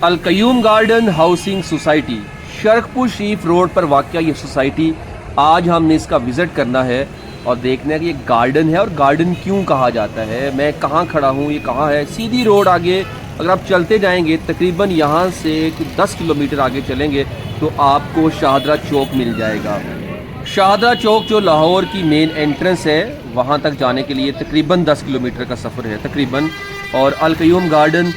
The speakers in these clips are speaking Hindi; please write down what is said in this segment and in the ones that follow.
अलकयूम गार्डन हाउसिंग सोसाइटी शरकपुर शरीफ रोड पर वाक़या ये सोसाइटी। आज हमने इसका विज़िट करना है और देखना है कि ये गार्डन है और गार्डन क्यों कहा जाता है। मैं कहाँ खड़ा हूँ, ये कहाँ है। सीधी रोड आगे अगर आप चलते जाएंगे तकरीबन यहाँ से 10 किलोमीटर आगे चलेंगे तो आपको शाहदरा चौक मिल जाएगा। शाहदरा चौक जो लाहौर की मेन एंट्रेंस है वहाँ तक जाने के लिए तकरीबन 10 किलोमीटर का सफ़र है तकरीबन। और अलकयूम गार्डन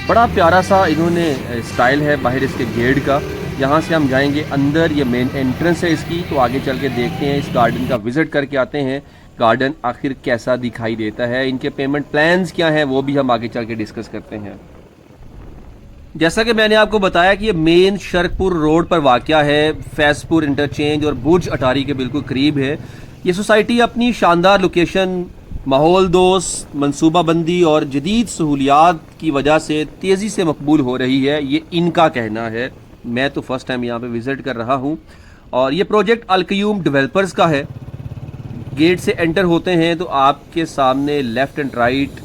बड़ा प्यारा सा इन्होंने स्टाइल है बाहर इसके गेट का। यहाँ से हम जाएंगे अंदर, ये मेन एंट्रेंस है इसकी, तो आगे चल के देखते हैं, इस गार्डन का विज़िट करके आते हैं गार्डन आखिर कैसा दिखाई देता है। इनके पेमेंट प्लान्स क्या हैं वो भी हम आगे चल के डिस्कस करते हैं। जैसा कि मैंने आपको बताया कि ये मेन शरकपुर रोड पर वाक़या है, फैज़पुर इंटरचेंज और बुर्ज अटारी के बिल्कुल करीब है। ये सोसाइटी अपनी शानदार लोकेशन, माहौल दोस्त मनसूबाबंदी और जदीद सहूलियात की वजह से तेज़ी से मकबूल हो रही है, ये इनका कहना है। मैं तो फ़र्स्ट टाइम यहाँ पे विज़िट कर रहा हूँ। और ये प्रोजेक्ट अलकयूम डेवलपर्स का है। गेट से एंटर होते हैं तो आपके सामने लेफ़्ट एंड राइट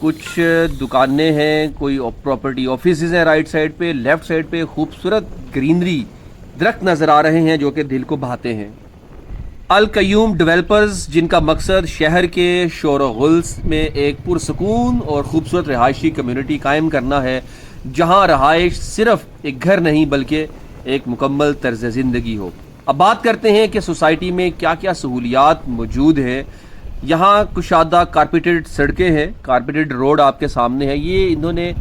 कुछ दुकानें हैं, कोई प्रॉपर्टी ऑफिस हैं राइट साइड पे। लेफ़्ट साइड पे खूबसूरत ग्रीनरी दरख्त नज़र आ रहे हैं जो कि दिल को भाते हैं। अलकयूम डेवलपर्स जिनका मकसद शहर के शोर व गुल्स में एक पुरसकून और ख़ूबसूरत रहायशी कम्युनिटी कायम करना है, जहां रहाइश सिर्फ एक घर नहीं बल्कि एक मुकम्मल तर्ज ज़िंदगी हो। अब बात करते हैं कि सोसाइटी में क्या क्या सहूलियात मौजूद हैं। यहाँ कुशादा कारपेटेड सड़कें हैं, कारपेटेड रोड आपके सामने है। ये इन्होंने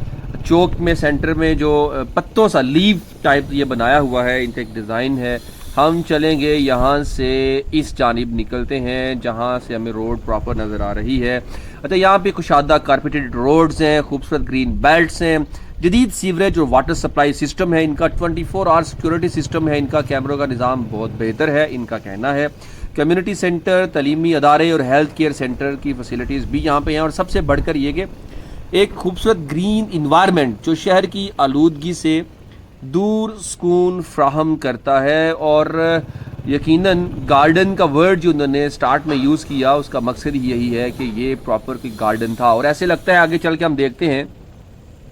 चौक में सेंटर में जो पत्तों सा लीव टाइप ये बनाया हुआ है, इनका एक डिज़ाइन है। हम चलेंगे यहाँ से इस जानिब निकलते हैं जहाँ से हमें रोड प्रॉपर नज़र आ रही है। अच्छा, यहाँ पे कुशादा कारपेटेड रोड्स हैं, खूबसूरत ग्रीन बेल्ट्स हैं, जदीद सीवरेज और वाटर सप्लाई सिस्टम है इनका, 24 आवर सिक्योरिटी सिस्टम है इनका, कैमरों का निज़ाम बहुत बेहतर है इनका कहना है। कम्युनिटी सेंटर, तलीमी अदारे और हेल्थ केयर सेंटर की फैसिलिटीज़ भी यहाँ पे हैं। और सबसे बढ़कर ये कि एक खूबसूरत ग्रीन इन्वायरमेंट जो शहर की आलूदगी से दूर सुकून फ्राहम करता है। और यकीनन गार्डन का वर्ड जो उन्होंने स्टार्ट में यूज़ किया उसका मकसद ही यही है कि ये प्रॉपर कोई गार्डन था। और ऐसे लगता है आगे चल के हम देखते हैं,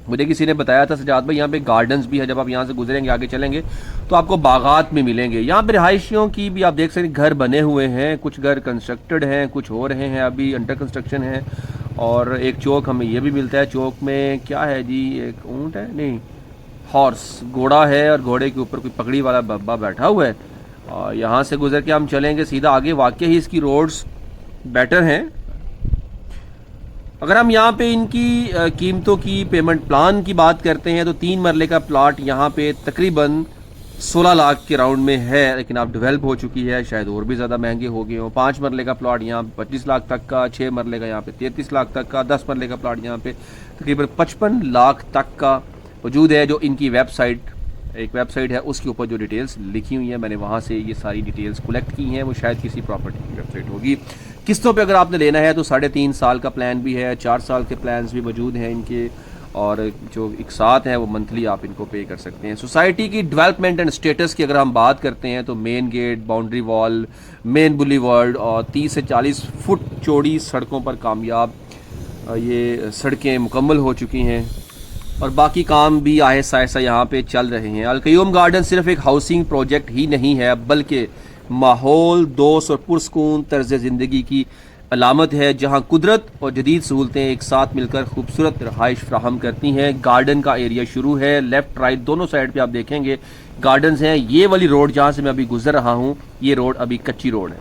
मुझे किसी ने बताया था सजाद भाई यहाँ पे गार्डन्स भी है, जब आप यहाँ से गुजरेंगे आगे चलेंगे तो आपको बागात में मिलेंगे। यहाँ पे रिहायशियों की भी आप देख सकते हैं, घर बने हुए हैं, कुछ घर कंस्ट्रक्टेड हैं, कुछ हो रहे हैं अभी अंडर कंस्ट्रक्शन है। और एक चौक हमें ये भी मिलता है, चौक में क्या है जी, एक ऊँट है, नहीं हॉर्स, घोड़ा है और घोड़े के ऊपर कोई पगड़ी वाला बब्बा बैठा हुआ है। और यहाँ से गुजर के हम चलेंगे सीधा आगे, वाकई ही इसकी रोड्स बेटर हैं। अगर हम यहाँ पे इनकी कीमतों की, पेमेंट प्लान की बात करते हैं तो 3 मरले का प्लाट यहाँ पे तकरीबन 16 लाख के राउंड में है, लेकिन अब डेवलप हो चुकी है, शायद और भी ज़्यादा महंगे हो गए हों। 5 मरले का प्लाट यहाँ पे 25 लाख तक का, 6 मरले का यहाँ पे 33 लाख तक का, 10 मरले का प्लाट यहाँ पे तकरीबन 55 लाख तक का मौजूद है। जो इनकी वेबसाइट, एक वेबसाइट है उसके ऊपर जो डिटेल्स लिखी हुई हैं, मैंने वहाँ से ये सारी डिटेल्स कलेक्ट की हैं, वो शायद किसी प्रॉपर्टी की वेबसाइट होगी। किस्तों पे अगर आपने लेना है तो 3.5 साल का प्लान भी है, 4 साल के प्लान्स भी मौजूद हैं इनके, और जो एक साथ हैं वो मंथली आप इनको पे कर सकते हैं। सोसाइटी की डेवलपमेंट एंड स्टेटस की अगर हम बात करते हैं तो main gate, boundary wall, main boulevard और 30 से 40 फुट चौड़ी सड़कों पर कामयाब ये सड़कें मुकम्मल हो चुकी हैं और बाकी काम भी आहिस्ता आहिस्ता यहाँ पे चल रहे हैं। अलकयूम गार्डन सिर्फ एक हाउसिंग प्रोजेक्ट ही नहीं है बल्कि माहौल दोस्त और पुरस्कून तर्ज ज़िंदगी की अलामत है, जहाँ कुदरत और जदीद सहूलतें एक साथ मिलकर खूबसूरत रहाइश फ्राहम करती हैं। गार्डन का एरिया शुरू है, लेफ़्ट राइट दोनों साइड पे आप देखेंगे गार्डन्स हैं। ये वाली रोड जहाँ से मैं अभी गुजर रहा हूँ, ये रोड अभी कच्ची रोड है,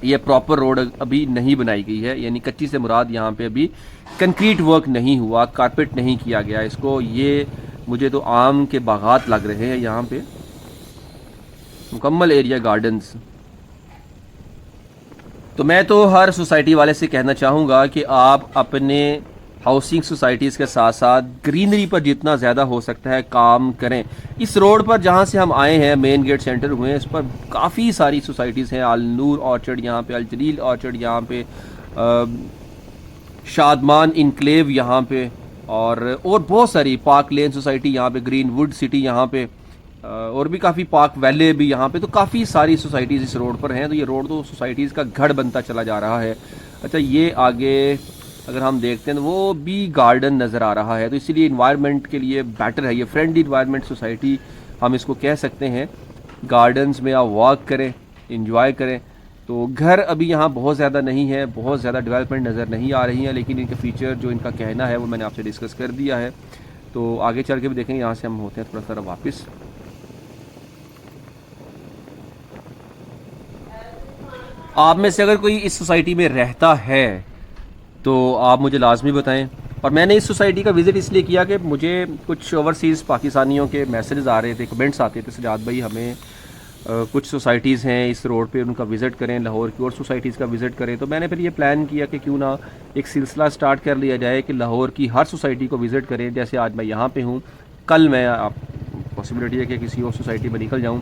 ये प्रॉपर रोड अभी नहीं बनाई गई है, यानी कच्ची से मुराद यहाँ पे अभी कंक्रीट वर्क नहीं हुआ, कारपेट नहीं किया गया इसको। ये मुझे तो आम के बागात लग रहे हैं यहाँ पे, मुकम्मल एरिया गार्डन्स। तो मैं तो हर सोसाइटी वाले से कहना चाहूँगा कि आप अपने हाउसिंग सोसाइटीज़ के साथ साथ ग्रीनरी पर जितना ज़्यादा हो सकता है काम करें। इस रोड पर जहाँ से हम आए हैं, मेन गेट सेंटर हुए हैं, इस पर काफ़ी सारी सोसाइटीज़ हैं। अल नूर ऑर्चर्ड यहाँ पे, अल जलील ऑर्चर्ड यहाँ पे, शादमान इनक्लेव यहाँ पे, और बहुत सारी, पार्क लेन सोसाइटी यहाँ पे, ग्रीन वुड सिटी यहाँ पे, और भी काफ़ी, पार्क वैले भी यहाँ पे। तो काफ़ी सारी सोसाइटीज़ इस रोड पर हैं। तो ये रोड तो सोसाइटीज़ का गढ़ बनता चला जा रहा है। अच्छा, ये आगे अगर हम देखते हैं तो वो भी गार्डन नज़र आ रहा है। तो इसीलिए इन्वायरमेंट के लिए बेटर है ये, फ्रेंडली इन्वायरमेंट सोसाइटी हम इसको कह सकते हैं। गार्डन्स में आप वॉक करें, इंजॉय करें। तो घर अभी यहाँ बहुत ज़्यादा नहीं है, बहुत ज़्यादा डेवलपमेंट नज़र नहीं आ रही है, लेकिन इनके फीचर जो इनका कहना है वो मैंने आपसे डिस्कस कर दिया है। तो आगे चल के भी देखेंगे। यहाँ से हम होते हैं थोड़ा सा वापस। आप में से अगर कोई इस सोसाइटी में रहता है तो आप मुझे लाजमी बताएं। और मैंने इस सोसाइटी का विज़िट इसलिए किया कि मुझे कुछ ओवरसीज़ पाकिस्तानियों के मैसेजेस आ रहे थे, कमेंट्स आते थे, सजाद भाई हमें कुछ सोसाइटीज़ हैं इस रोड पे, उनका विज़िट करें, लाहौर की और सोसाइटीज़ का विज़िट करें। तो मैंने फिर ये प्लान किया कि क्यों ना एक सिलसिला स्टार्ट कर लिया जाए कि लाहौर की हर सोसाइटी को विज़िट करें। जैसे आज मैं यहाँ पे हूँ, कल मैं आप पॉसिबिलिटी है कि किसी और सोसाइटी में निकल जाऊँ।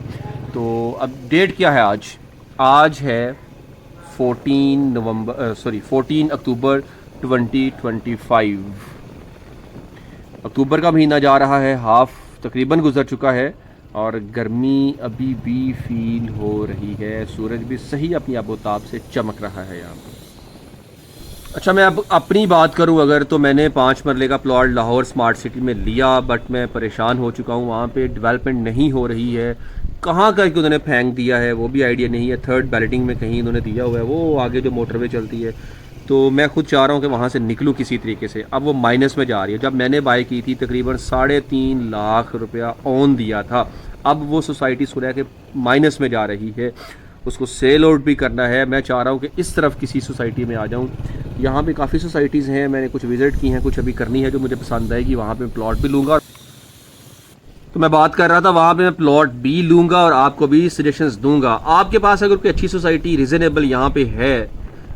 तो अब डेट क्या है आज? आज है 14 अक्टूबर 2025। अक्टूबर का महीना जा रहा है, हाफ तकरीबन गुजर चुका है और गर्मी अभी भी फील हो रही है। सूरज भी सही अपनी आबोताब से चमक रहा है यहाँ पर। अच्छा, मैं अब अपनी बात करूं अगर, तो मैंने 5 मरले का प्लॉट लाहौर स्मार्ट सिटी में लिया, बट मैं परेशान हो चुका हूं। वहाँ पे डेवलपमेंट नहीं हो रही है। कहाँ करके उन्होंने फेंक दिया है वो भी आइडिया नहीं है। थर्ड बैलेटिंग में कहीं उन्होंने दिया हुआ है, वो आगे जो मोटरवे चलती है। तो मैं खुद चाह रहा हूँ कि वहाँ से निकलूँ किसी तरीके से। अब वो माइनस में जा रही है। जब मैंने बाई की थी तकरीबन 3.5 लाख रुपया ऑन दिया था, अब वो सोसाइटी सुना कि माइनस में जा रही है, उसको सेल आउट भी करना है। मैं चाह रहा हूँ कि इस तरफ किसी सोसाइटी में आ जाऊँ। यहाँ पे काफ़ी सोसाइटीज़ हैं, मैंने कुछ विज़िट की हैं, कुछ अभी करनी है जो मुझे पसंद आएगी, वहाँ पे प्लॉट भी लूँगा। तो मैं बात कर रहा था वहाँ पे मैं प्लॉट भी लूँगा और आपको भी सजेशंस दूंगा। आपके पास अगर कोई अच्छी सोसाइटी रीज़नेबल यहाँ पे है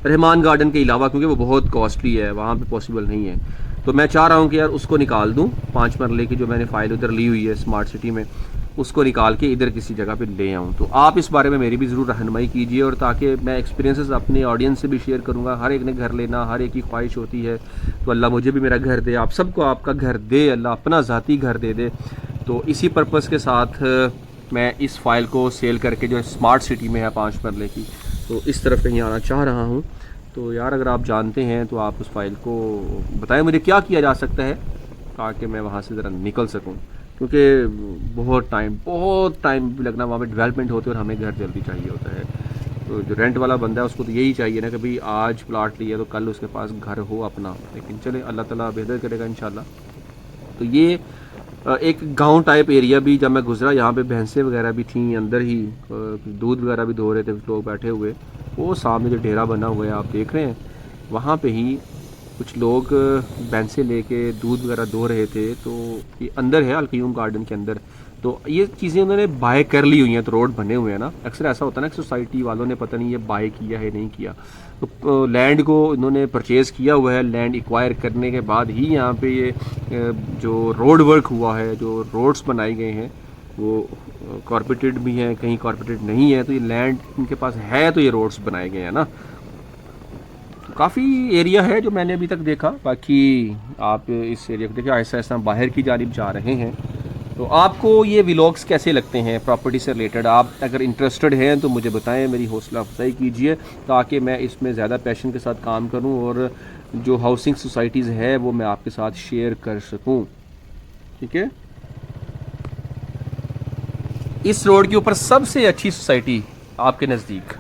रहमान गार्डन के अलावा, क्योंकि वो बहुत कॉस्टली है, वहाँ पे पॉसिबल नहीं है, तो मैं चाह रहा हूँ कि यार उसको निकाल दूँ। 5 मरले की जो मैंने फ़ाइल उधर ली हुई है स्मार्ट सिटी में, उसको निकाल के इधर किसी जगह पे ले आऊँ। तो आप इस बारे में मेरी भी ज़रूर रहनुमाई कीजिए, और ताकि मैं एक्सपीरियंसेस अपने ऑडियंस से भी शेयर करूँगा। हर एक ने घर लेना, हर एक की ख्वाहिश होती है। तो अल्लाह मुझे भी मेरा घर दे, आप सबको आपका घर दे, अल्लाह अपना ज़ाती घर दे दे। तो इसी पर्पज़ के साथ मैं इस फ़ाइल को सेल करके जो स्मार्ट सिटी में है 5 मरले की, तो इस तरफ कहीं आना चाह रहा हूँ। तो यार अगर आप जानते हैं तो आप उस फाइल को बताएं मुझे क्या किया जा सकता है ताकि मैं वहाँ से ज़रा निकल सकूँ, क्योंकि बहुत टाइम भी लगना वहाँ पे डेवलपमेंट होती है और हमें घर जल्दी चाहिए होता है। तो जो रेंट वाला बंदा है उसको तो यही चाहिए ना कि भाई आज प्लाट लिया तो कल उसके पास घर हो अपना। लेकिन चले, अल्लाह ताला बेहतर करेगा इंशाल्लाह। तो ये एक गांव टाइप एरिया भी, जब मैं गुजरा यहाँ पे भैंसें वगैरह भी थी अंदर ही, दूध वगैरह भी धो रहे थे लोग बैठे हुए। वो सामने जो डेरा बना हुआ है आप देख रहे हैं, वहाँ पे ही कुछ लोग भैंसें लेके दूध वगैरह धो रहे थे। तो ये अंदर है अलकयूम गार्डन के अंदर। तो ये चीज़ें उन्होंने बाय कर ली हुई हैं, तो रोड बने हुए हैं ना। अक्सर ऐसा होता है ना कि सोसाइटी वालों ने पता नहीं ये बाय किया है नहीं किया, तो लैंड को इन्होंने परचेज़ किया हुआ है। लैंड एक्वायर करने के बाद ही यहाँ पे ये जो रोड वर्क हुआ है, जो रोड्स बनाए गए हैं, वो कॉर्पोरेटेड भी हैं, कहीं कॉर्पोरेटेड नहीं है। तो ये लैंड इनके पास है तो ये रोड्स बनाए गए हैं ना। तो काफ़ी एरिया है जो मैंने अभी तक देखा। बाकी आप इस एरिया को देखिए, ऐसा ऐसा बाहर की जानिब जा रहे हैं। तो आपको ये व्लॉग्स कैसे लगते हैं प्रॉपर्टी से रिलेटेड? आप अगर इंटरेस्टेड हैं तो मुझे बताएं, मेरी हौसला अफजाई कीजिए ताकि मैं इसमें ज़्यादा पैशन के साथ काम करूं और जो हाउसिंग सोसाइटीज़ है वो मैं आपके साथ शेयर कर सकूं। ठीक है, इस रोड के ऊपर सबसे अच्छी सोसाइटी आपके नज़दीक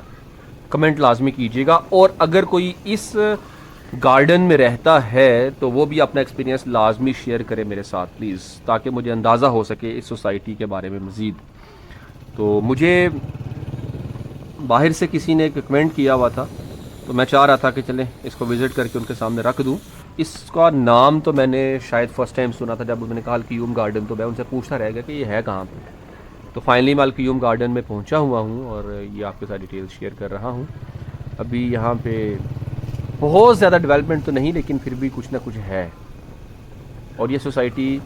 कमेंट लाजमी कीजिएगा। और अगर कोई इस गार्डन में रहता है तो वो भी अपना एक्सपीरियंस लाजमी शेयर करे मेरे साथ प्लीज़, ताकि मुझे अंदाज़ा हो सके इस सोसाइटी के बारे में मज़ीद। तो मुझे बाहर से किसी ने एक कमेंट किया हुआ था, तो मैं चाह रहा था कि चलें इसको विज़िट करके उनके सामने रख दूं। इसका नाम तो मैंने शायद फ़र्स्ट टाइम सुना था जब उन्होंने कहा अलकयूम गार्डन, तो मैं उनसे पूछता रह गया कि ये है कहाँ पर। तो फाइनली मैं अलकयूम गार्डन में पहुँचा हुआ हूँ और ये आपके साथ डिटेल्स शेयर कर रहा हूँ। अभी यहाँ पर बहुत ज़्यादा डेवलपमेंट तो नहीं, लेकिन फिर भी कुछ ना कुछ है। और ये सोसाइटी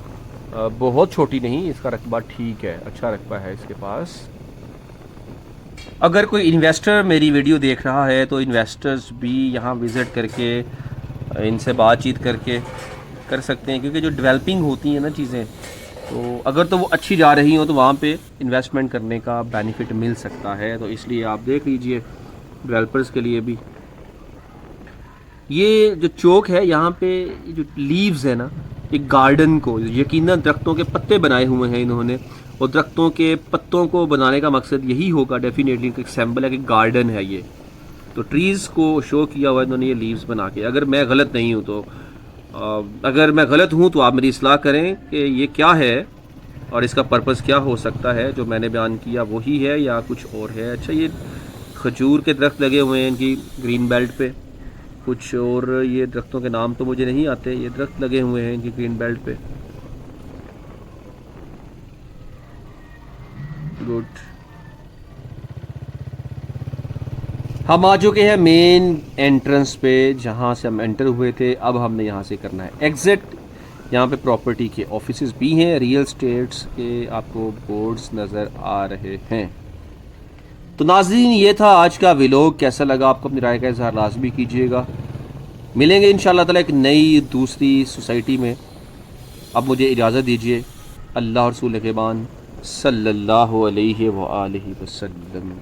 बहुत छोटी नहीं, इसका रकबा ठीक है, अच्छा रकबा है इसके पास। अगर कोई इन्वेस्टर मेरी वीडियो देख रहा है तो इन्वेस्टर्स भी यहाँ विज़िट करके इनसे बातचीत करके कर सकते हैं, क्योंकि जो डेवलपिंग होती हैं ना चीज़ें, तो अगर तो वो अच्छी जा रही हो तो वहाँ पे इन्वेस्टमेंट करने का बेनिफिट मिल सकता है। तो इसलिए आप देख लीजिए डेवलपर्स के लिए भी। ये जो चौक है यहाँ पे जो लीव्स है ना, एक गार्डन को यकीनन दरख्तों के पत्ते बनाए हुए हैं इन्होंने, और दरख्तों के पत्तों को बनाने का मकसद यही होगा डेफिनेटली, एक सिंबल है कि गार्डन है ये। तो ट्रीज़ को शो किया हुआ है इन्होंने ये लीव्स बना के। अगर मैं गलत नहीं हूँ तो अगर मैं गलत हूँ तो आप मेरी इस्लाह करें कि ये क्या है और इसका पर्पज़ क्या हो सकता है। जो मैंने बयान किया वही है या कुछ और है। अच्छा, ये खजूर के दरख्त लगे हुए हैं इनकी ग्रीन बेल्ट पे, कुछ और ये दरख्तों के नाम तो मुझे नहीं आते, ये दरख्त लगे हुए हैं इनकी ग्रीन बेल्ट पे। गुड। हम आ चुके हैं मेन एंट्रेंस पे जहाँ से हम एंटर हुए थे। अब हमने यहाँ से करना है एग्ज़िट। यहाँ पे प्रॉपर्टी के ऑफिसेज भी हैं, रियल स्टेट्स के आपको बोर्ड्स नज़र आ रहे हैं। तो नाज़रीन, ये था आज का व्लॉग। कैसा लगा आपको, अपनी राय का इज़हार लाजमी कीजिएगा। मिलेंगे इंशाअल्लाह ताला एक नई दूसरी सोसाइटी में। अब मुझे इजाज़त दीजिए। अल्लाह और रसूल के बान सल्लल्लाहु अलैहि व आलिहि वसल्लम।